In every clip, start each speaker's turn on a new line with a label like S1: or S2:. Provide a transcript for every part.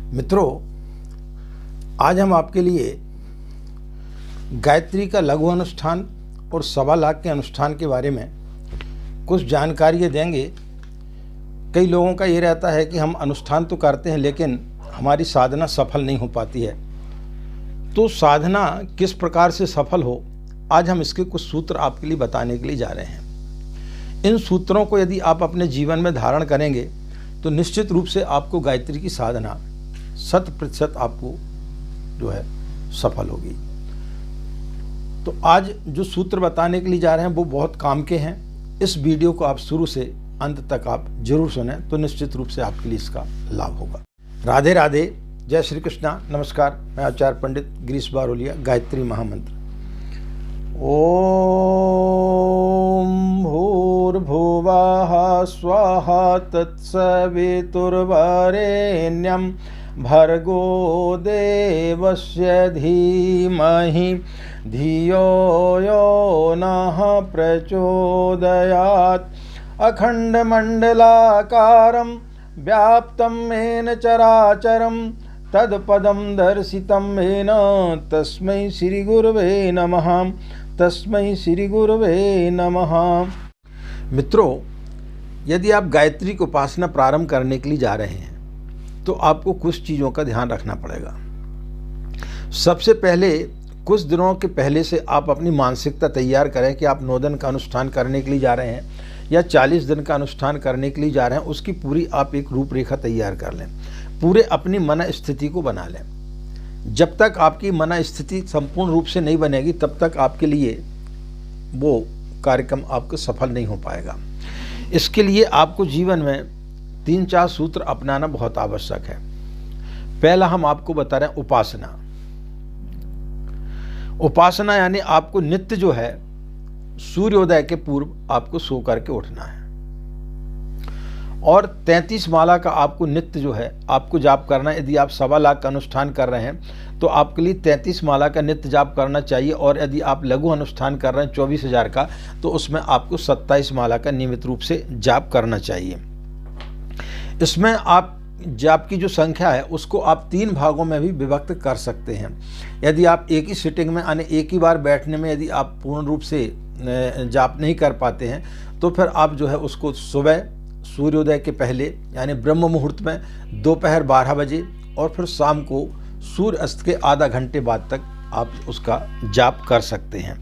S1: मित्रों, आज हम आपके लिए गायत्री का लघु अनुष्ठान और 1.25 लाख के अनुष्ठान के बारे में कुछ जानकारियाँ देंगे। कई लोगों का ये रहता है कि हम अनुष्ठान तो करते हैं लेकिन हमारी साधना सफल नहीं हो पाती है। तो साधना किस प्रकार से सफल हो, आज हम इसके कुछ सूत्र आपके लिए बताने के लिए जा रहे हैं। इन सूत्रों को यदि आप अपने जीवन में धारण करेंगे तो निश्चित रूप से आपको गायत्री की साधना 100% आपको जो है सफल होगी। तो आज जो सूत्र बताने के लिए जा रहे हैं वो बहुत काम के हैं। इस वीडियो को आप शुरू से अंत तक आप जरूर सुने तो निश्चित रूप से आपके लिए इसका लाभ होगा। राधे राधे, जय श्री कृष्णा, नमस्कार। मैं आचार्य पंडित गिरीश बारोलिया। गायत्री महामंत्र। ओम भूर्भुवः स्वाहा तत्सवितुर्वरेण्यं भर्गो देवस्य धीमहि धियो यो नः प्रचोदयात्। अखण्डमण्डलाकारं व्याप्तं येन चराचरं तत्पदं दर्शितं येन तस्मै श्रीगुरवे नमः। तस्मै श्रीगुरवे नमः। मित्रों, यदि आप गायत्री की उपासना प्रारंभ करने के लिए जा रहे हैं तो आपको कुछ चीज़ों का ध्यान रखना पड़ेगा। सबसे पहले कुछ दिनों के पहले से आप अपनी मानसिकता तैयार करें कि आप 9 दिन का अनुष्ठान करने के लिए जा रहे हैं या 40 दिन का अनुष्ठान करने के लिए जा रहे हैं। उसकी पूरी आप एक रूपरेखा तैयार कर लें, पूरे अपनी मन स्थिति को बना लें। जब तक आपकी मन स्थिति संपूर्ण रूप से नहीं बनेगी तब तक आपके लिए वो कार्यक्रम आपको सफल नहीं हो पाएगा। इसके लिए आपको जीवन में 3-4 सूत्र अपनाना बहुत आवश्यक है। पहला हम आपको बता रहे हैं उपासना। उपासना यानी आपको नित्य जो है सूर्योदय के पूर्व आपको सो करके उठना है और 33 माला का आपको नित्य जो है आपको जाप करना है। यदि आप 1.25 लाख का अनुष्ठान कर रहे हैं तो आपके लिए 33 माला का नित्य जाप करना चाहिए। और यदि आप लघु अनुष्ठान कर रहे हैं 24,000 का तो उसमें आपको 27 माला का नियमित रूप से जाप करना चाहिए। इसमें आप जाप की जो संख्या है उसको आप 3 भागों में भी विभक्त कर सकते हैं। यदि आप एक ही सिटिंग में यानी एक ही बार बैठने में यदि आप पूर्ण रूप से जाप नहीं कर पाते हैं तो फिर आप जो है उसको सुबह सूर्योदय के पहले यानी ब्रह्म मुहूर्त में, दोपहर 12 बजे और फिर शाम को सूर्य अस्त के आधा घंटे बाद तक आप उसका जाप कर सकते हैं।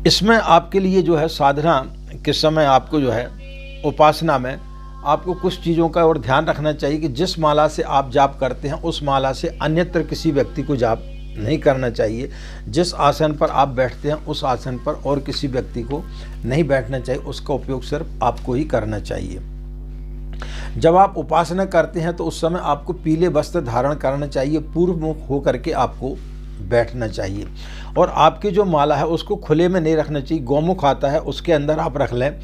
S1: इसमें आपके लिए जो है साधना के समय आपको जो है उपासना में आपको कुछ चीज़ों का और ध्यान रखना चाहिए कि जिस माला से आप जाप करते हैं उस माला से अन्यत्र किसी व्यक्ति को जाप नहीं करना चाहिए। जिस आसन पर आप बैठते हैं उस आसन पर और किसी व्यक्ति को नहीं बैठना चाहिए। उसका उपयोग सिर्फ आपको ही करना चाहिए। जब आप उपासना करते हैं तो उस समय आपको पीले वस्त्र धारण करना चाहिए। पूर्व मुख होकर के आपको बैठना चाहिए और आपकी जो माला है उसको खुले में नहीं रखना चाहिए। गौमुख आता है उसके अंदर आप रख लें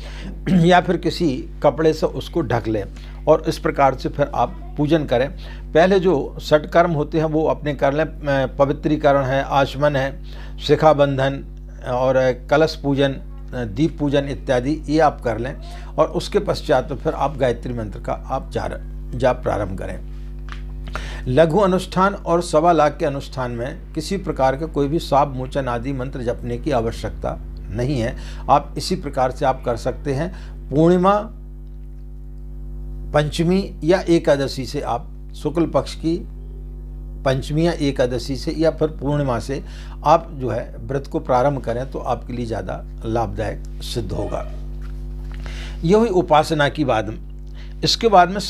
S1: या फिर किसी कपड़े से उसको ढक लें और इस प्रकार से फिर आप पूजन करें। पहले जो षटकर्म होते हैं वो अपने कर लें। पवित्रीकरण है, आचमन है, शिखा बंधन और कलश पूजन, दीप पूजन इत्यादि ये आप कर लें और उसके पश्चात तो फिर आप गायत्री मंत्र का आप जाप प्रारंभ करें। लघु अनुष्ठान और 1.25 लाख के अनुष्ठान में किसी प्रकार का कोई भी साप मोचन आदि मंत्र जपने की आवश्यकता नहीं है। आप इसी प्रकार से आप कर सकते हैं। पूर्णिमा, पंचमी या एकादशी से आप शुक्ल पक्ष की पंचमी या एकादशी से या फिर पूर्णिमा से आप जो है व्रत को प्रारंभ करें तो आपके लिए ज़्यादा लाभदायक सिद्ध होगा। यह हुई उपासना की बात। इसके बाद में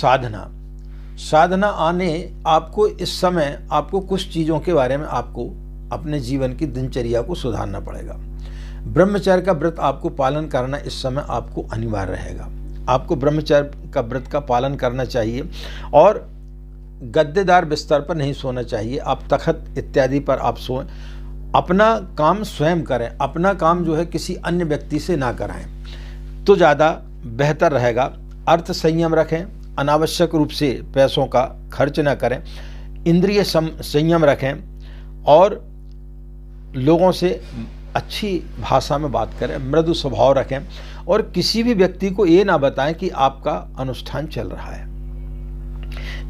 S1: साधना आने आपको इस समय आपको कुछ चीज़ों के बारे में आपको अपने जीवन की दिनचर्या को सुधारना पड़ेगा। ब्रह्मचर्य का व्रत आपको पालन करना इस समय आपको अनिवार्य रहेगा। आपको ब्रह्मचर्य का व्रत का पालन करना चाहिए और गद्देदार बिस्तर पर नहीं सोना चाहिए। आप तख्त इत्यादि पर आप सोएं। अपना काम स्वयं करें। अपना काम जो है किसी अन्य व्यक्ति से ना कराएं तो ज़्यादा बेहतर रहेगा। अर्थ संयम रखें। अनावश्यक रूप से पैसों का खर्च न करें। इंद्रिय संयम रखें और लोगों से अच्छी भाषा में बात करें, मृदु स्वभाव रखें और किसी भी व्यक्ति को ये ना बताएं कि आपका अनुष्ठान चल रहा है।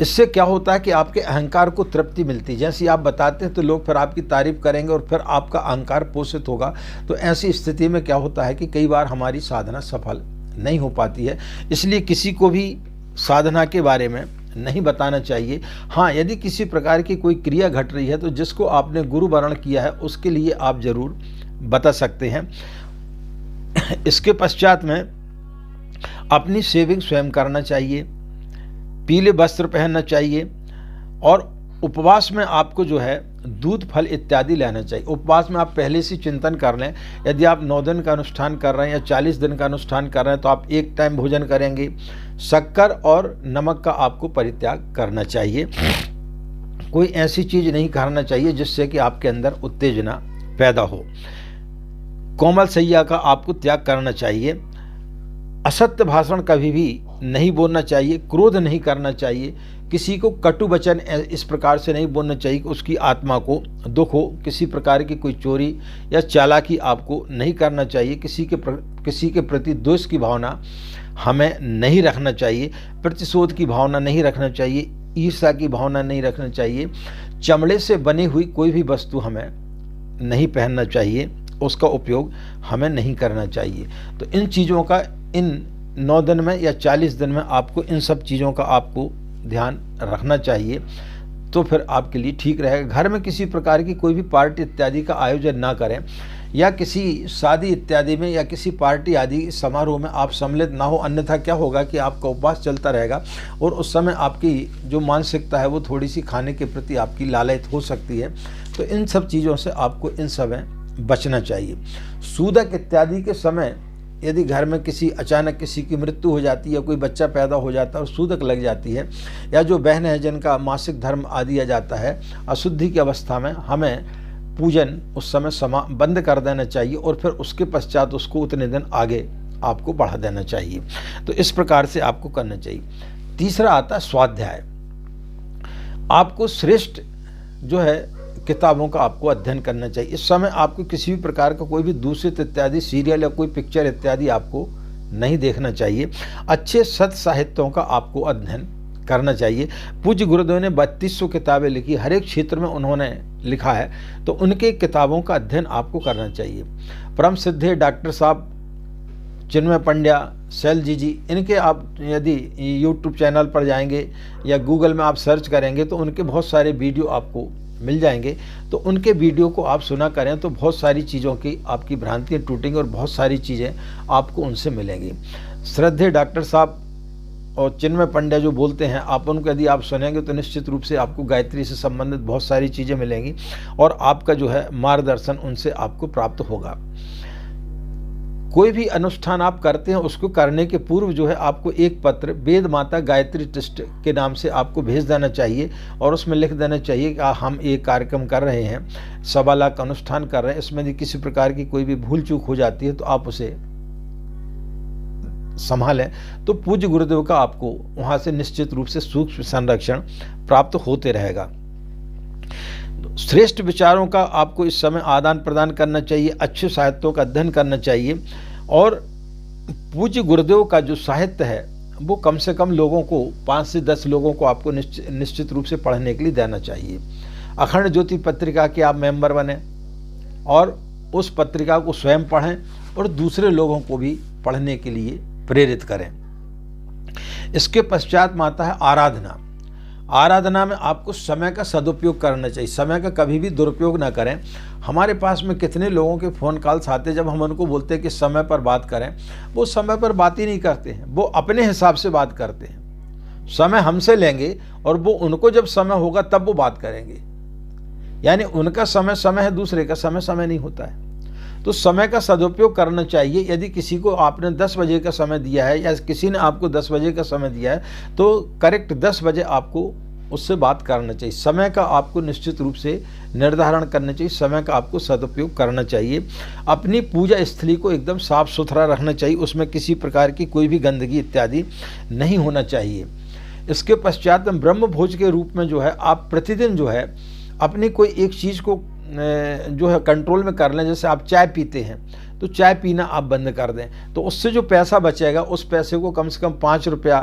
S1: इससे क्या होता है कि आपके अहंकार को तृप्ति मिलती है। जैसे आप बताते हैं तो लोग फिर आपकी तारीफ करेंगे और फिर आपका अहंकार पोषित होगा। तो ऐसी स्थिति में क्या होता है कि कई बार हमारी साधना सफल नहीं हो पाती है। इसलिए किसी को भी साधना के बारे में नहीं बताना चाहिए। हाँ, यदि किसी प्रकार की कोई क्रिया घट रही है तो जिसको आपने गुरु वर्ण किया है उसके लिए आप जरूर बता सकते हैं। इसके पश्चात में अपनी सेविंग स्वयं करना चाहिए, पीले वस्त्र पहनना चाहिए और उपवास में आपको जो है दूध फल इत्यादि लेना चाहिए। उपवास में आप पहले से चिंतन कर लें। यदि आप 9 दिन का अनुष्ठान कर रहे हैं या 40 दिन का अनुष्ठान कर रहे हैं तो आप एक टाइम भोजन करेंगे। शक्कर और नमक का आपको परित्याग करना चाहिए। कोई ऐसी चीज़ नहीं खाना चाहिए जिससे कि आपके अंदर उत्तेजना पैदा हो। कोमल सैया का आपको त्याग करना चाहिए। असत्य भाषण कभी भी नहीं बोलना चाहिए। क्रोध नहीं करना चाहिए। किसी को कटु वचन इस प्रकार से नहीं बोलना चाहिए कि उसकी आत्मा को दुख हो। किसी प्रकार की कोई चोरी या चालाकी आपको नहीं करना चाहिए। किसी के प्रति द्वेष की भावना हमें नहीं रखना चाहिए। प्रतिशोध की भावना नहीं रखना चाहिए। ईर्ष्या की भावना नहीं रखना चाहिए। चमड़े से बनी हुई कोई भी वस्तु हमें नहीं पहनना चाहिए। उसका उपयोग हमें नहीं करना चाहिए। तो इन चीज़ों का इन 9 दिन में या 40 दिन में आपको इन सब चीज़ों का आपको ध्यान रखना चाहिए। तो फिर आपके लिए ठीक रहेगा। घर में किसी प्रकार की कोई भी पार्टी इत्यादि का आयोजन ना करें या किसी शादी इत्यादि में या किसी पार्टी आदि समारोह में आप सम्मिलित ना हो। अन्यथा क्या होगा कि आपका उपवास चलता रहेगा और उस समय आपकी जो मानसिकता है वो थोड़ी सी खाने के प्रति आपकी लालच हो सकती है। तो इन सब चीज़ों से आपको इन समय बचना चाहिए। सूदक इत्यादि के समय यदि घर में अचानक किसी की मृत्यु हो जाती है या कोई बच्चा पैदा हो जाता है और सूदक लग जाती है या जो बहन है जिनका मासिक धर्म आदि आ जाता है अशुद्धि की अवस्था में, हमें पूजन उस समय बंद कर देना चाहिए और फिर उसके पश्चात उसको उतने दिन आगे आपको बढ़ा देना चाहिए। तो इस प्रकार से आपको करना चाहिए। तीसरा आता है स्वाध्याय। आपको श्रेष्ठ जो है किताबों का आपको अध्ययन करना चाहिए। इस समय आपको किसी भी प्रकार का कोई भी दूषित इत्यादि सीरियल या कोई पिक्चर इत्यादि आपको नहीं देखना चाहिए। अच्छे सत साहित्यों का आपको अध्ययन करना चाहिए। पूज्य गुरुदेव ने 3200 किताबें लिखी, हर एक क्षेत्र में उन्होंने लिखा है, तो उनके किताबों का अध्ययन आपको करना चाहिए। परम सिद्धे डॉक्टर साहब चिन्मय पंड्या, शैलजी जी, इनके आप यदि यूट्यूब चैनल पर जाएंगे या गूगल में आप सर्च करेंगे तो उनके बहुत सारे वीडियो आपको मिल जाएंगे। तो उनके वीडियो को आप सुना करें तो बहुत सारी चीज़ों की आपकी भ्रांतियाँ टूटेंगी और बहुत सारी चीज़ें आपको उनसे मिलेंगी। श्रद्धेय डॉक्टर साहब और चिन्मय पंड्या जो बोलते हैं, आप उनको यदि आप सुनेंगे तो निश्चित रूप से आपको गायत्री से संबंधित बहुत सारी चीज़ें मिलेंगी और आपका जो है मार्गदर्शन उनसे आपको प्राप्त होगा। कोई भी अनुष्ठान आप करते हैं उसको करने के पूर्व जो है आपको एक पत्र वेद माता गायत्री ट्रस्ट के नाम से आपको भेज देना चाहिए और उसमें लिख देना चाहिए कि हम एक कार्यक्रम कर रहे हैं, 1.25 लाख अनुष्ठान कर रहे हैं, इसमें यदि किसी प्रकार की कोई भी भूल चूक हो जाती है तो आप उसे संभालें। तो पूज्य गुरुदेव का आपको वहाँ से निश्चित रूप से सूक्ष्म संरक्षण प्राप्त होते रहेगा। श्रेष्ठ विचारों का आपको इस समय आदान प्रदान करना चाहिए। अच्छे साहित्यों का अध्ययन करना चाहिए और पूज्य गुरुदेव का जो साहित्य है वो कम से कम लोगों को 5 से 10 लोगों को आपको निश्चित रूप से पढ़ने के लिए देना चाहिए। अखंड ज्योति पत्रिका के आप मेंबर बने और उस पत्रिका को स्वयं पढ़ें और दूसरे लोगों को भी पढ़ने के लिए प्रेरित करें। इसके पश्चात आता है आराधना। आराधना में आपको समय का सदुपयोग करना चाहिए। समय का कभी भी दुरुपयोग ना करें। हमारे पास में कितने लोगों के फ़ोन कॉल्स आते हैं, जब हम उनको बोलते हैं कि समय पर बात करें, वो समय पर बात ही नहीं करते हैं, वो अपने हिसाब से बात करते हैं। समय हमसे लेंगे और वो उनको जब समय होगा तब वो बात करेंगे। यानी उनका समय है, दूसरे का समय नहीं होता है। तो समय का सदुपयोग करना चाहिए। यदि किसी को आपने 10 बजे का समय दिया है या किसी ने आपको 10 बजे का समय दिया है तो करेक्ट 10 बजे आपको उससे बात करना चाहिए। समय का आपको निश्चित रूप से निर्धारण करना चाहिए। समय का आपको सदुपयोग करना चाहिए। अपनी पूजा स्थली को एकदम साफ सुथरा रखना चाहिए। उसमें किसी प्रकार की कोई भी गंदगी इत्यादि नहीं होना चाहिए। इसके पश्चात ब्रह्म भोज के रूप में जो है आप प्रतिदिन जो है अपनी कोई एक चीज़ को जो है कंट्रोल में कर लें। जैसे आप चाय पीते हैं तो चाय पीना आप बंद कर दें, तो उससे जो पैसा बचेगा उस पैसे को कम से कम 5 रुपया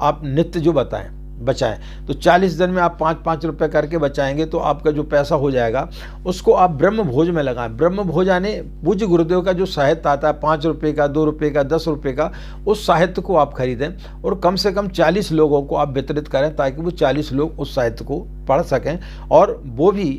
S1: आप नित्य जो बताएं, बचाएं। तो 40 दिन में आप 5-5 रुपये करके बचाएंगे तो आपका जो पैसा हो जाएगा उसको आप ब्रह्म भोज में लगाएं। ब्रह्म भोज यानी पूज्य गुरुदेव का जो साहित्य आता है 5 रुपये का, 2 रुपये का, 10 रुपये का, उस साहित्य को आप खरीदें और कम से कम 40 लोगों को आप वितरित करें ताकि वो 40 लोग उस साहित्य को पढ़ सकें और वो भी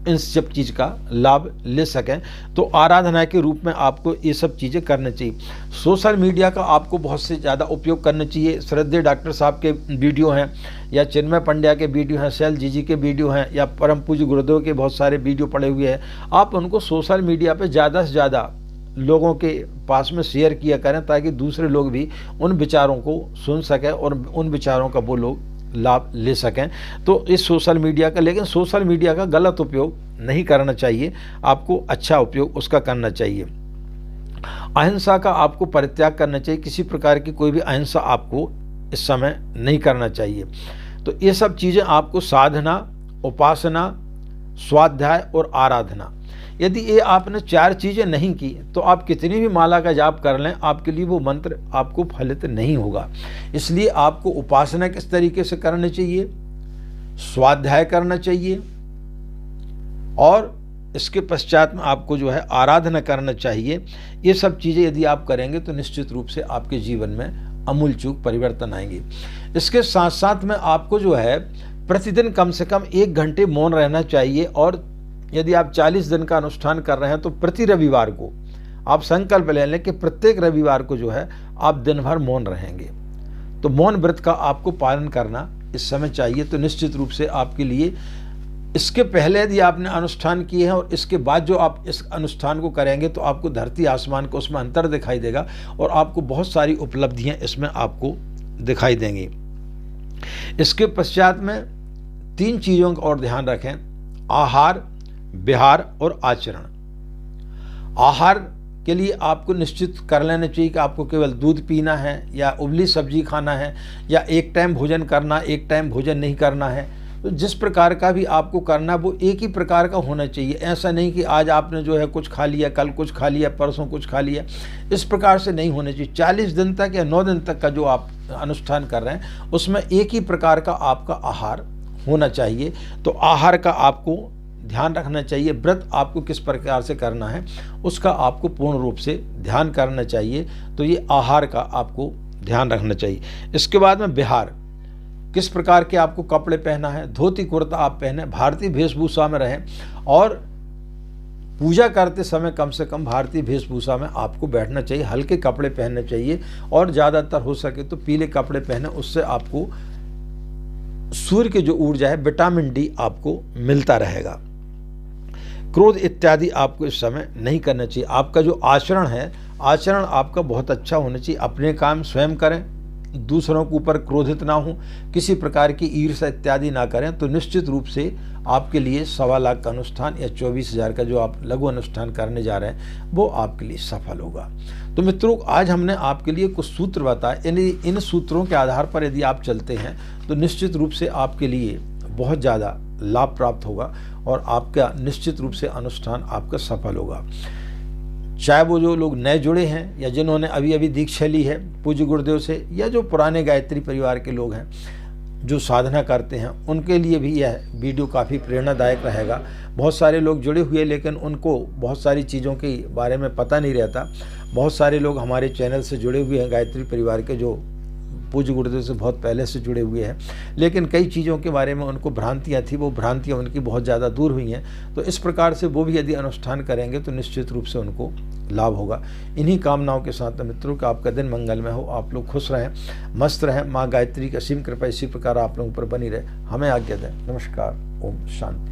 S1: इन सब चीज़ का लाभ ले सकें। तो आराधना के रूप में आपको ये सब चीज़ें करनी चाहिए। सोशल मीडिया का आपको बहुत से ज़्यादा उपयोग करना चाहिए। श्रद्धेय डॉक्टर साहब के वीडियो हैं या चिन्मय पंड्या के वीडियो हैं, शैल जी के वीडियो हैं या परम पूज्य गुरुदेव के बहुत सारे वीडियो पड़े हुए हैं, आप उनको सोशल मीडिया पर ज़्यादा से ज़्यादा लोगों के पास में शेयर किया करें ताकि दूसरे लोग भी उन विचारों को सुन सकें और उन विचारों का वो लोग लाभ ले सकें। तो इस सोशल मीडिया का, लेकिन सोशल मीडिया का गलत उपयोग नहीं करना चाहिए, आपको अच्छा उपयोग उसका करना चाहिए। अहिंसा का आपको परित्याग करना चाहिए, किसी प्रकार की कोई भी अहिंसा आपको इस समय नहीं करना चाहिए। तो ये सब चीज़ें आपको साधना, उपासना, स्वाध्याय और आराधना, यदि ये आपने 4 चीज़ें नहीं की तो आप कितनी भी माला का जाप कर लें आपके लिए वो मंत्र आपको फलित नहीं होगा। इसलिए आपको उपासना किस तरीके से करनी चाहिए, स्वाध्याय करना चाहिए और इसके पश्चात में आपको जो है आराधना करना चाहिए। ये सब चीज़ें यदि आप करेंगे तो निश्चित रूप से आपके जीवन में अमूलचूल परिवर्तन आएंगे। इसके साथ साथ में आपको जो है प्रतिदिन कम से कम 1 घंटे मौन रहना चाहिए और यदि आप 40 दिन का अनुष्ठान कर रहे हैं तो प्रति रविवार को आप संकल्प ले लें कि प्रत्येक रविवार को जो है आप दिन भर मौन रहेंगे। तो मौन व्रत का आपको पालन करना इस समय चाहिए। तो निश्चित रूप से आपके लिए इसके पहले यदि आपने अनुष्ठान किए हैं और इसके बाद जो आप इस अनुष्ठान को करेंगे तो आपको धरती आसमान को उसमें अंतर दिखाई देगा और आपको बहुत सारी उपलब्धियां इसमें आपको दिखाई देंगी। इसके पश्चात में 3 चीज़ों का और ध्यान रखें, आहार, विहार और आचरण। आहार के लिए आपको निश्चित कर लेना चाहिए कि आपको केवल दूध पीना है या उबली सब्जी खाना है या एक टाइम भोजन करना, एक टाइम भोजन नहीं करना है। तो जिस प्रकार का भी आपको करना वो एक ही प्रकार का होना चाहिए। ऐसा नहीं कि आज आपने जो है कुछ खा लिया, कल कुछ खा लिया, परसों कुछ खा लिया, इस प्रकार से नहीं होना चाहिए। 40 दिन तक या 9 दिन तक का जो आप अनुष्ठान कर रहे हैं उसमें एक ही प्रकार का आपका आहार होना चाहिए। तो आहार का आपको ध्यान रखना चाहिए। व्रत आपको किस प्रकार से करना है उसका आपको पूर्ण रूप से ध्यान करना चाहिए। तो ये आहार का आपको ध्यान रखना चाहिए। इसके बाद में विहार, किस प्रकार के आपको कपड़े पहना है, धोती कुर्ता आप पहने, भारतीय वेशभूषा में रहें और पूजा करते समय कम से कम भारतीय वेशभूषा में आपको बैठना चाहिए। हल्के कपड़े पहनने चाहिए और ज़्यादातर हो सके तो पीले कपड़े पहने, उससे आपको सूर्य की जो ऊर्जा है, विटामिन डी आपको मिलता रहेगा। क्रोध इत्यादि आपको इस समय नहीं करना चाहिए। आपका जो आचरण है, आचरण आपका बहुत अच्छा होना चाहिए। अपने काम स्वयं करें, दूसरों के ऊपर क्रोधित ना हो, किसी प्रकार की ईर्ष्या इत्यादि ना करें। तो निश्चित रूप से आपके लिए 1.25 लाख का अनुष्ठान या 24,000 का जो आप लघु अनुष्ठान करने जा रहे हैं वो आपके लिए सफल होगा। तो मित्रों, आज हमने आपके लिए कुछ सूत्र बताए। इन सूत्रों के आधार पर यदि आप चलते हैं तो निश्चित रूप से आपके लिए बहुत ज़्यादा लाभ प्राप्त होगा और आपका निश्चित रूप से अनुष्ठान आपका सफल होगा। चाहे वो जो लोग नए जुड़े हैं या जिन्होंने अभी अभी दीक्षा ली है पूज्य गुरुदेव से, या जो पुराने गायत्री परिवार के लोग हैं जो साधना करते हैं, उनके लिए भी यह वीडियो काफ़ी प्रेरणादायक रहेगा। बहुत सारे लोग जुड़े हुए लेकिन उनको बहुत सारी चीज़ों के बारे में पता नहीं रहता। बहुत सारे लोग हमारे चैनल से जुड़े हुए हैं गायत्री परिवार के, जो पूज्य गुरुदेव से बहुत पहले से जुड़े हुए हैं, लेकिन कई चीज़ों के बारे में उनको भ्रांतियाँ थी, वो भ्रांतियाँ उनकी बहुत ज़्यादा दूर हुई हैं। तो इस प्रकार से वो भी यदि अनुष्ठान करेंगे तो निश्चित रूप से उनको लाभ होगा। इन्हीं कामनाओं के साथ मित्रों का आपका दिन मंगलमय हो, आप लोग खुश रहें, मस्त रहें। माँ गायत्री की असीम कृपा इसी प्रकार आप लोगों पर बनी रहे। हमें आज्ञा दें। नमस्कार। ओम शांति।